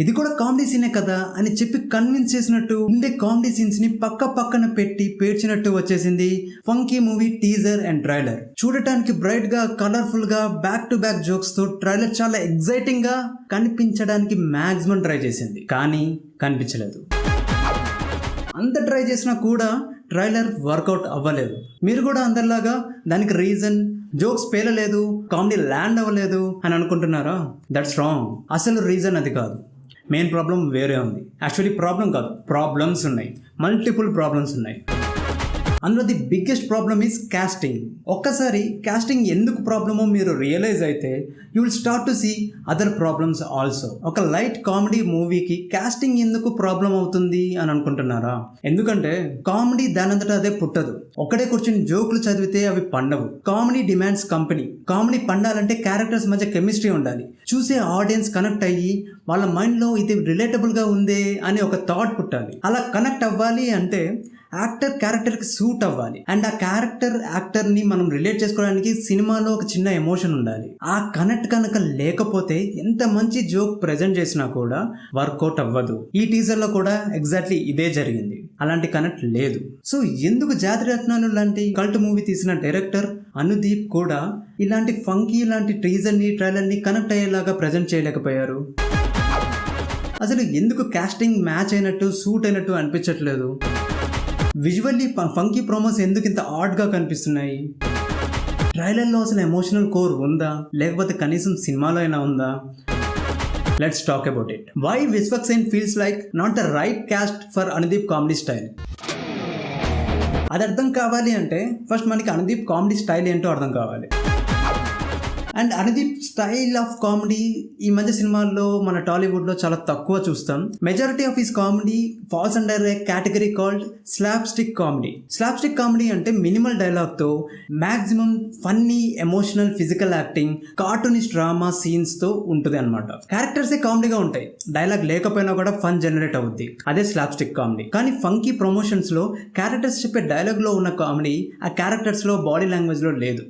ఇది కూడా కామెడీ సీనే కదా అని చెప్పి కన్విన్స్ చేసినట్టు ఉండే కామెడీ సీన్స్ ని పక్కన పెట్టి పేర్చినట్టు వచ్చేసింది funky movie teaser and trailer. చూడటానికి బ్రైట్ గా, కలర్ఫుల్ గా, బ్యాక్ టు బ్యాక్ జోక్స్ తో ట్రైలర్ చాలా ఎగ్జైటింగ్ గా కనిపించడానికి మాక్సిమం ట్రై చేసింది, కానీ కనిపించలేదు. అంత ట్రై చేసినా కూడా ట్రైలర్ వర్కౌట్ అవ్వలేదు. మీరు కూడా అందరిలాగా దానికి రీజన్ జోక్స్ పేలలేదు, కామెడీ ల్యాండ్ అవ్వలేదు అని అనుకుంటున్నారా? That's wrong. అసలు రీజన్ అది కాదు. మెయిన్ ప్రాబ్లం వేరే ఉంది. యాక్చువల్లీ ప్రాబ్లం కాదు, ప్రాబ్లమ్స్ ఉన్నాయి, మల్టిపుల్ ప్రాబ్లమ్స్ ఉన్నాయి. అందులో the biggest problem is casting. ఒక్కసారి కాస్టింగ్ ఎందుకు ప్రాబ్లమో మీరు రియలైజ్ అయితే you will start to see other problems also. ఒక లైట్ కామెడీ మూవీకి కాస్టింగ్ ఎందుకు ప్రాబ్లం అవుతుంది అని అనుకుంటున్నారా? ఎందుకంటే కామెడీ దానంతటా అదే పుట్టదు. ఒకడే కూర్చొని జోకులు చదివితే అవి పండవు. Comedy demands company. కామెడీ పండాలంటే క్యారెక్టర్స్ మధ్య కెమిస్ట్రీ ఉండాలి. చూసే ఆడియన్స్ కనెక్ట్ అయ్యి వాళ్ళ మైండ్లో ఇది రిలేటబుల్గా ఉందే అని ఒక థాట్ పుట్టాలి. అలా కనెక్ట్ అవ్వాలి అంటే యాక్టర్ క్యారెక్టర్కి సూట్ అవ్వాలి. అండ్ ఆ యాక్టర్ని మనం రిలేట్ చేసుకోవడానికి సినిమాలో ఒక చిన్న ఎమోషన్ ఉండాలి. ఆ కనెక్ట్ కనుక లేకపోతే ఎంత మంచి జోక్ ప్రెజెంట్ చేసినా కూడా వర్కౌట్ అవ్వదు. ఈ టీజర్లో కూడా ఎగ్జాక్ట్లీ ఇదే జరిగింది. అలాంటి కనెక్ట్ లేదు. సో ఎందుకు జాతిరత్నాలు లాంటి కల్ట్ మూవీ తీసిన డైరెక్టర్ అనుదీప్ కూడా ఇలాంటి ఫంకీ లాంటి టీజర్ని, ట్రైలర్ని కనెక్ట్ అయ్యేలాగా ప్రెజెంట్ చేయలేకపోయారు? అసలు ఎందుకు కాస్టింగ్ మ్యాచ్ అయినట్టు, సూట్ అయినట్టు అనిపించట్లేదు? విజువల్లీ ఫంకీ ప్రోమోస్ ఎందుకు ఇంత ఆడ్గా కనిపిస్తున్నాయి? ట్రైలర్లో అసలు ఎమోషనల్ కోర్ ఉందా, లేకపోతే కనీసం సినిమాలో అయినా ఉందా? Let's talk about it. Why Vishwaksen feels like not the right cast for Anudeep comedy style. అది అర్థం కావాలి అంటే ఫస్ట్ మనకి అనుదీప్ కామెడీ స్టైల్ ఏంటో అర్థం కావాలి. And Anudeep style of comedy ఈ మధ్య సినిమాల్లో మన టాలీవుడ్లో చాలా తక్కువ చూస్తాం. Majority of his comedy falls under a category called slapstick comedy. Slapstick comedy అంటే మినిమల్ డైలాగ్తో maximum funny, emotional, physical acting, cartoonist drama సీన్స్తో ఉంటుంది అనమాట. క్యారెక్టర్సే కామెడీగా ఉంటాయి, డైలాగ్ లేకపోయినా కూడా ఫన్ జనరేట్ అవుద్ది. అదే స్లాప్ స్టిక్ కామెడీ. కానీ ఫంకీ ప్రమోషన్స్లో క్యారెక్టర్స్ చెప్పే డైలాగ్లో ఉన్న కామెడీ ఆ క్యారెక్టర్స్లో, బాడీ లాంగ్వేజ్లో లేదు.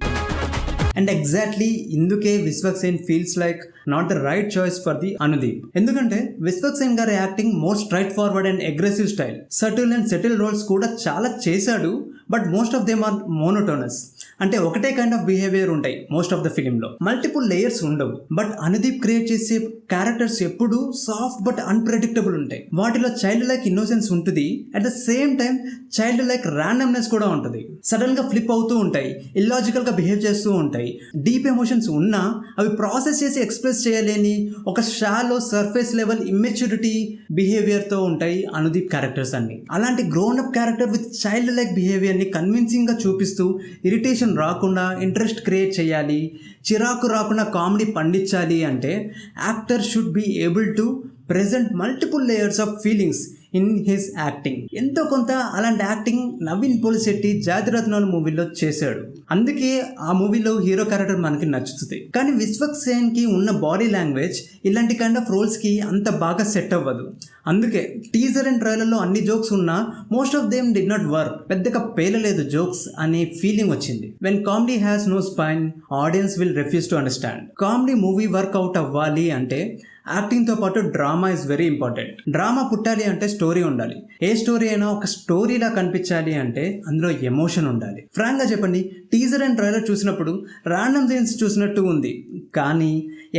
అండ్ ఎగ్జాక్ట్లీ ఇందుకే Vishwaksen feels like not the right choice for the Anudeep. ఎందుకంటే విశ్వక్సేన్ గారి acting more straightforward and aggressive style. Subtle and settle roles కూడా చాలా చేశాడు, but most of them are monotonous. అంటే ఒకటే కైండ్ ఆఫ్ బిహేవియర్ ఉంటాయి మోస్ట్ ఆఫ్ ద ఫిలింలో, multiple layers ఉండవు. బట్ అనుదీప్ క్రియేట్ చేసే క్యారెక్టర్స్ ఎప్పుడు సాఫ్ట్ బట్ అన్ప్రెడిక్టబుల్ ఉంటాయి. వాటిలో చైల్డ్ లైక్ ఇన్నోసెన్స్ ఉంటుంది, at the same time child like randomness కూడా ఉంటుంది. సడన్ గా ఫ్లిప్ అవుతూ ఉంటాయి, ఇల్లాజికల్ గా బిహేవ్ చేస్తూ ఉంటాయి. డీప్ ఎమోషన్స్ ఉన్నా అవి ప్రాసెస్ చేసి ఎక్స్ప్రెస్ చేయలేని ఒక shallow surface level immaturity behaviour తో ఉంటాయి అనుదీప్ క్యారెక్టర్స్ అన్ని. అలాంటి grown up character with child like behaviour ని కన్విన్సింగ్ గా చూపిస్తూ ఇరిటేషన్ రాకుండా ఇంట్రెస్ట్ క్రియేట్ చేయాలి, చిరాకు రాకుండా కామెడీ పండించాలి అంటే actor should be able to present multiple layers of feelings in his acting. ఎంతో కొంత అలాంటి యాక్టింగ్ నవీన్ పోలిశెట్టి జాతిరత్నాలు మూవీలో చేశాడు. అందుకే ఆ మూవీలో హీరో క్యారెక్టర్ మనకి నచ్చుతుంది. కానీ విశ్వక్సేన్ కి ఉన్న బాడీ లాంగ్వేజ్ ఇలాంటి కైండ్ ఆఫ్ రోల్స్ కి అంత బాగా సెట్ అవ్వదు. అందుకే టీజర్ అండ్ ట్రైలర్లో అన్ని జోక్స్ ఉన్నా most of them did not work. పెద్దగా పేలలేదు జోక్స్ అనే ఫీలింగ్ వచ్చింది. When comedy has no spine, audience will refuse to understand. Comedy movie work out అవ్వాలి అంటే యాక్టింగ్తో పాటు drama is very important. Drama పుట్టాలి అంటే స్టోరీ ఉండాలి. ఏ స్టోరీ అయినా ఒక స్టోరీలా కనిపించాలి అంటే అందులో ఎమోషన్ ఉండాలి. ఫ్రాంక్గా చెప్పండి, టీజర్ అండ్ ట్రైలర్ చూసినప్పుడు ర్యాండమ్ సీన్స్ చూసినట్టు ఉంది, కానీ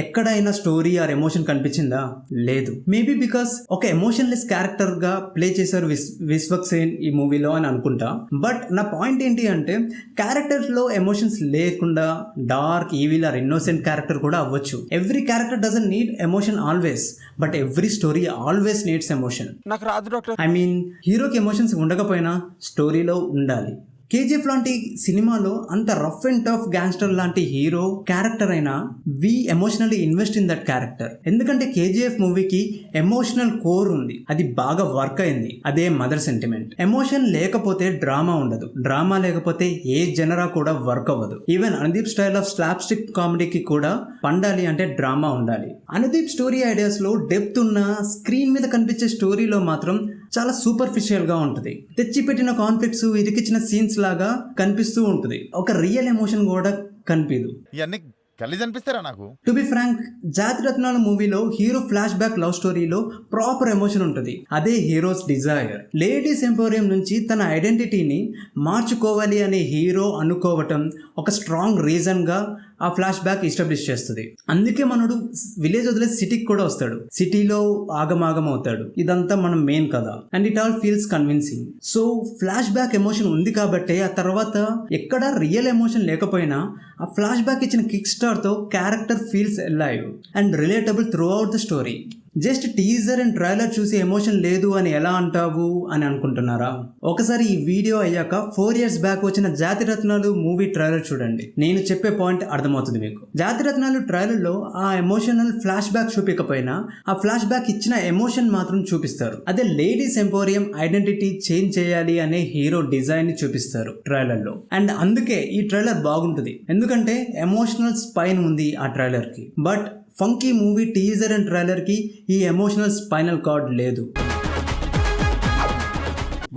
ఎక్కడైనా స్టోరీ ఆర్ ఎమోషన్ కనిపించిందా? లేదు. మేబీ బికాస్ ఒక ఎమోషన్లెస్ క్యారెక్టర్గా ప్లే చేశారు విశ్వక్సేన్ ఈ మూవీలో అని అనుకుంటా. బట్ నా పాయింట్ ఏంటి అంటే క్యారెక్టర్లో ఎమోషన్స్ లేకుండా dark, evil or innocent character కూడా అవ్వచ్చు. Every character doesn't need emotion always, but every story always needs emotion. నాకు రాదు డాక్టర్. ఐ మీన్ హీరోకి ఎమోషన్స్ ఉండకపోయినా స్టోరీలో ఉండాలి. కేజీఎఫ్ లాంటి సినిమాలో అంత రఫ్ అండ్ టఫ్ గ్యాంగ్స్టర్ లాంటి హీరో క్యారెక్టర్ అయినా we emotionally invest in that character. ఎందుకంటే కేజీఎఫ్ మూవీకి ఎమోషనల్ కోర్ ఉంది, అది బాగా వర్క్ అయింది. అదే మదర్ సెంటిమెంట్. ఎమోషన్ లేకపోతే డ్రామా ఉండదు, డ్రామా లేకపోతే ఏ జనరా కూడా వర్క్ అవ్వదు. Even Anudeep style of slapstick కామెడీకి కూడా పండాలి అంటే డ్రామా ఉండాలి. అనుదీప్ స్టోరీ ఐడియాస్ లో డెప్త్ ఉన్న, స్క్రీన్ మీద కనిపించే స్టోరీలో మాత్రం చాలా సూపర్ఫిషియల్ గా ఉంటుంది. తెచ్చిపెట్టిన కాన్ఫ్లిక్ట్స్, ఇరికిచ్చిన సీన్స్ లాగా కనిపిస్తూ ఉంటుంది. ఒక రియల్ ఎమోషన్ కూడా కనిపించదు. ఇవన్నీ కలిసి అనిపిస్తారా నాకు? టు బి ఫ్రాంక్, జాతిరత్నాల మూవీలో హీరో ఫ్లాష్ బ్యాక్ లవ్ స్టోరీలో ప్రాపర్ ఎమోషన్ ఉంటుంది. అదే హీరోస్ డిజైర్. లేడీస్ ఎంపోరియం నుంచి తన ఐడెంటిటీని మార్చుకోవాలి అనే హీరో అనుకోవటం ఒక స్ట్రాంగ్ రీజన్ గా ఆ ఫ్లాష్ బ్యాక్ ఎస్టాబ్లిష్ చేస్తుంది. అందుకే మనడు విలేజ్ వదిలేసి సిటీకి కూడా వస్తాడు, సిటీలో ఆగమాగం అవుతాడు. ఇదంతా మనం మెయిన్ కదా. And it all feels convincing. So flash back emotion ఉంది కాబట్టి ఆ తర్వాత ఎక్కడ రియల్ ఎమోషన్ లేకపోయినా ఆ ఫ్లాష్ బ్యాక్ ఇచ్చిన కిక్ స్టార్ తో character feels alive and relatable through out the story. Just teaser and trailer చూసి ఎమోషన్ లేదు అని ఎలా అంటావు అని అనుకుంటున్నారా? ఒకసారి ఈ వీడియో అయ్యాక 4 years బ్యాక్ వచ్చిన జాతిరత్నాలు మూవీ ట్రైలర్ చూడండి. నేను చెప్పే పాయింట్ అర్థమవుతుంది మీకు. జాతిరత్నాలు ట్రైలర్ లో ఆ ఎమోషనల్ ఫ్లాష్ బ్యాక్ చూపించకపోయినా ఆ ఫ్లాష్ బ్యాక్ ఇచ్చిన ఎమోషన్ మాత్రం చూపిస్తారు. అదే లేడీస్ ఎంపోరియం ఐడెంటిటీ చేంజ్ చేయాలి అనే హీరో డిజైన్ ని చూపిస్తారు ట్రైలర్ లో. అండ్ అందుకే ఈ ట్రైలర్ బాగుంటుంది, ఎందుకంటే ఎమోషనల్ స్పైన్ ఉంది ఆ ట్రైలర్ కి. But funky movie teaser and trailer కి ఈ ఎమోషనల్ స్పైనల్ కార్డ్ లేదు.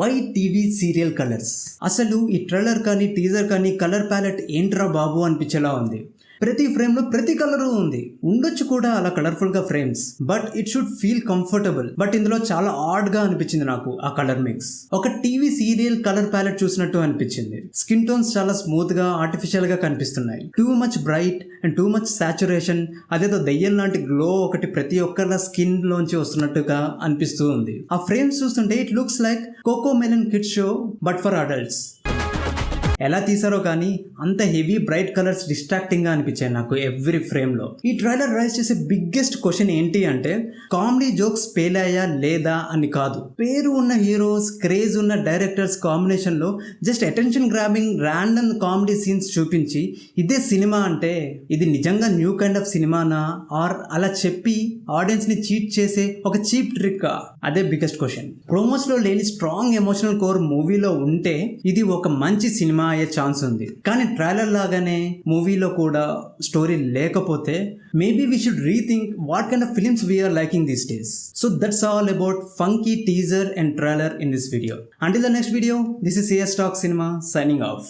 Why TV serial colours? అసలు ఈ ట్రైలర్ కానీ టీజర్ కానీ కలర్ ప్యాలెట్ ఏంట్రా బాబు అనిపించేలా ఉంది. ప్రతి ఫ్రేమ్ లో ప్రతి కలరు ఉంది. ఉండొచ్చు కూడా అలా కలర్ఫుల్ గా frames, but it should feel comfortable. But ఇందులో చాలా ఆడ్ గా అనిపించింది నాకు ఆ కలర్ మిక్స్. ఒక టీవీ సీరియల్ కలర్ ప్యాలెట్ చూసినట్టు అనిపించింది. స్కిన్ టోన్స్ చాలా స్మూత్ గా ఆర్టిఫిషియల్ గా కనిపిస్తున్నాయి. Too much bright and too much saturation, అదేదో దయ్యం లాంటి గ్లో ఒకటి ప్రతి ఒక్కరి స్కిన్ లోంచి వస్తున్నట్టుగా అనిపిస్తూ ఉంది. ఆ ఫ్రేమ్స్ చూస్తుంటే it looks like Cocomelon kids show but for adults. ఎలా తీసారో కానీ అంత హెవీ బ్రైట్ కలర్స్ డిస్ట్రాక్టింగ్ గా అనిపించాయి నాకు ఎవ్రీ ఫ్రేమ్ లో. ఈ ట్రైలర్ రైజ్ చేసే బిగ్గెస్ట్ క్వశ్చన్ ఏంటి అంటే కామెడీ జోక్స్ పేలాయా లేదా అని కాదు. పేరు ఉన్న హీరోస్, క్రేజ్ ఉన్న డైరెక్టర్స్ కాంబినేషన్ లో just attention grabbing random comedy scenes చూపించి ఇదే సినిమా అంటే ఇది నిజంగా న్యూ కైండ్ ఆఫ్ సినిమానా ఆర్ అలా చెప్పి ఆడియన్స్ ని చీట్ చేసే ఒక చీప్ ట్రిక్? అదే బిగ్గెస్ట్ క్వశ్చన్. ప్రోమోస్ లో లేని స్ట్రాంగ్ ఎమోషనల్ కోర్ మూవీలో ఉంటే ఇది ఒక మంచి సినిమా అయ్యే ఛాన్స్ ఉంది. కానీ ట్రైలర్ లాగానే మూవీలో కూడా స్టోరీ లేకపోతే maybe we should rethink what kind of films we're liking these days. So that's all about funky teaser and trailer in this video. Until the next video, this is CS Talk Cinema signing off.